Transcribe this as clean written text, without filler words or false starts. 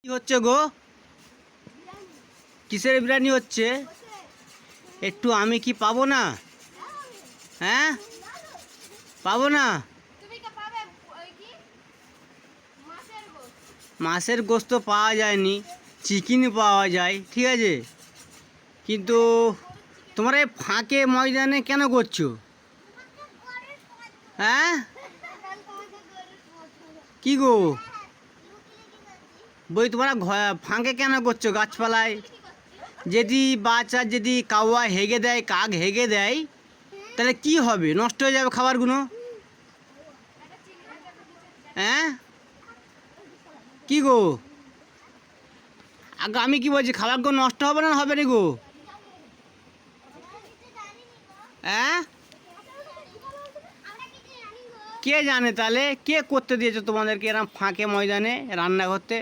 কি হচ্ছে গো? কিসের বিরিয়ানি হচ্ছে? একটু আমি কি পাবো না? হ্যাঁ, পাবো না? মাছের গোস্ত পাওয়া যায়নি, চিকেন পাওয়া যায়, ঠিক আছে, কিন্তু তোমরা এই ফাঁকে ময়দানে কেন করছো? হ্যাঁ, কি গো বই তোমরা ফাঁকে কেন করছো? গাছপালায় যদি বাচ্চা যদি কাউয়া হেগে দেয়, কাক হেগে দেয়, তাহলে কি হবে? নষ্ট হয়ে যাবে খাবারগুলো। হ্যাঁ, কি গো? আগে আমি কি বলছি, খাবারগুলো নষ্ট হবে না, হবে না গো? হ্যাঁ, কে জানে? তাহলে কে করতে দিয়েছো তোমাদেরকে এরকম ফাঁকে ময়দানে রান্না করতে?